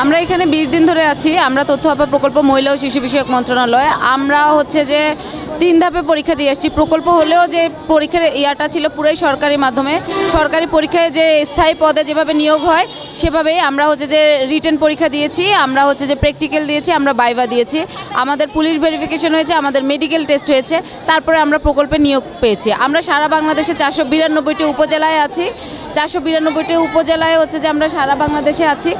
আমরা এখানে 20 দিন ধরে আছি। আমরা তথ্য আপার প্রকল্প মহিলা ও শিশু বিষয়ক মন্ত্রণালয়। আমরা হচ্ছে যে 3 ধাপে পরীক্ষা দিয়ে আসছি। প্রকল্প হলেও যে পরীক্ষার ইয়াটা ছিল পুরোই সরকারি মাধ্যমে। সরকারি পরীক্ষায় যে স্থায়ী পদে যেভাবে নিয়োগ হয় সেভাবেই আমরা হচ্ছে যে রিটেন পরীক্ষা দিয়েছি, আমরা হচ্ছে যে প্র্যাকটিক্যাল দিয়েছি, আমরা ভাইভা দিয়েছি, আমাদের পুলিশ ভেরিফিকেশন হয়েছে, আমাদের মেডিকেল টেস্ট হয়েছে, তারপরে আমরা প্রকল্পে নিয়োগ পেয়েছি। আমরা সারা বাংলাদেশে 492টি উপজেলায় আছি। 492টি উপজেলায় হচ্ছে যে আমরা সারা বাংলাদেশে আছি।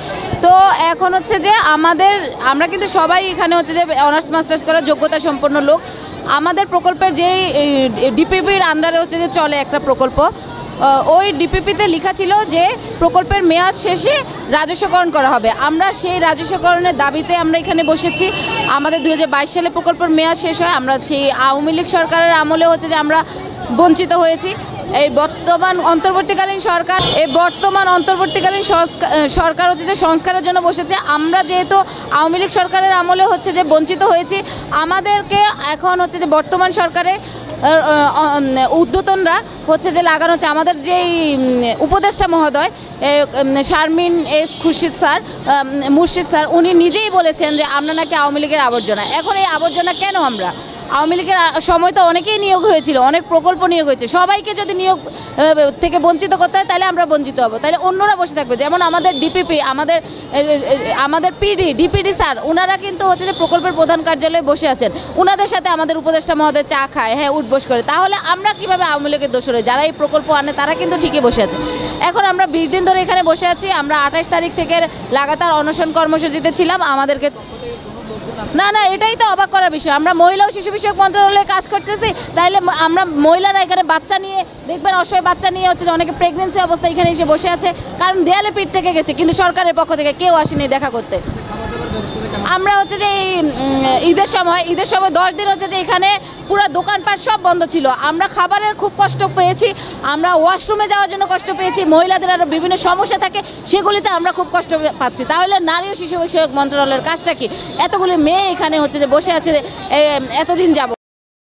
তো এখন হচ্ছে যে আমরা কিন্তু সবাই এখানে হচ্ছে যে অনার্স মাস্টার্স করার যোগ্যতা সম্পন্ন লোক। আমাদের প্রকল্পের যেই ডিপিপির আন্ডারে হচ্ছে যে চলে একটা প্রকল্প, ওই ডিপিপিতে লেখা ছিল যে প্রকল্পের মেয়াদ শেষে রাজস্বকরণ করা হবে। আমরা সেই রাজস্বকরণের দাবিতে আমরা এখানে বসেছি। আমাদের 2022 সালে প্রকল্পের মেয়াদ শেষ হয়। আমরা সেই আওয়ামী লীগ সরকারের আমলে হচ্ছে যে আমরা বঞ্চিত হয়েছি। এই বর্তমান অন্তর্বর্তীকালীন সরকার হচ্ছে যে সংস্কারের জন্য বসেছে। আমরা যেহেতু আওয়ামী লীগ সরকারের আমলে হচ্ছে যে বঞ্চিত হয়েছি, আমাদেরকে এখন হচ্ছে যে বর্তমান সরকারে ঊর্ধ্বতনরা হচ্ছে যে লাগানো হচ্ছে। আমাদের যেই উপদেষ্টা মহোদয় শারমিন এস মুর্শিদ স্যার উনি নিজেই বলেছেন যে আমরা নাকি আওয়ামী লীগের আবর্জনা। এখন এই আবর্জনা কেন? আমরা আওয়ামী লীগের সময় তো অনেকেই নিয়োগ হয়েছিল, অনেক প্রকল্প নিয়োগ হয়েছে। সবাইকে যদি নিয়োগ থেকে বঞ্চিত করতে হয় তাহলে আমরা বঞ্চিত হব, তাহলে অন্যরা বসে থাকবে। যেমন আমাদের ডিপিপি, আমাদের ডিপিডি স্যার, ওনারা কিন্তু হচ্ছে যে প্রকল্পের প্রধান কার্যালয়ে বসে আছেন। ওনাদের সাথে আমাদের উপদেষ্টা মহোদয় চা খায়, হ্যাঁ উঠবোস করে। তাহলে আমরা কীভাবে আওয়ামী লীগের দোষরে? যারা এই প্রকল্প আনে তারা কিন্তু ঠিকই বসে আছে। এখন আমরা 20 দিন ধরে এখানে বসে আছি। আমরা 28 তারিখ থেকে লাগাতার অনশন কর্মসূচিতে ছিলাম। আমাদেরকে না, এটাই তো অবাক করার বিষয়। আমরা মহিলা ও শিশু বিষয়ক মন্ত্রণালয়ে কাজ করতেছি, তাইলে আমরা মহিলারা এখানে বাচ্চা নিয়ে দেখবেন, অসহায় বাচ্চা নিয়ে হচ্ছে যে অনেকে প্রেগনেন্সি অবস্থায় এখানে এসে বসে আছে, কারণ দেয়ালে পিঠ থেকে গেছে, কিন্তু সরকারের পক্ষ থেকে কেউ আসেনি দেখা করতে। আমরা হচ্ছে যে ঈদের সময় 10 দিন হচ্ছে যে এখানে পুরো দোকানপাট সব বন্ধ ছিল। আমরা খাবারের খুব কষ্ট পেয়েছি, আমরা ওয়াশরুমে যাওয়ার জন্য কষ্ট পেয়েছি, মহিলাদের আরও বিভিন্ন সমস্যা থাকে, সেগুলিতে আমরা খুব কষ্ট পাচ্ছি। তাহলে নারী ও শিশু বিষয়ক মন্ত্রণালয়ের কাজটা কি? এতগুলি মেয়ে এখানে হচ্ছে যে বসে আছে এতদিন যাব।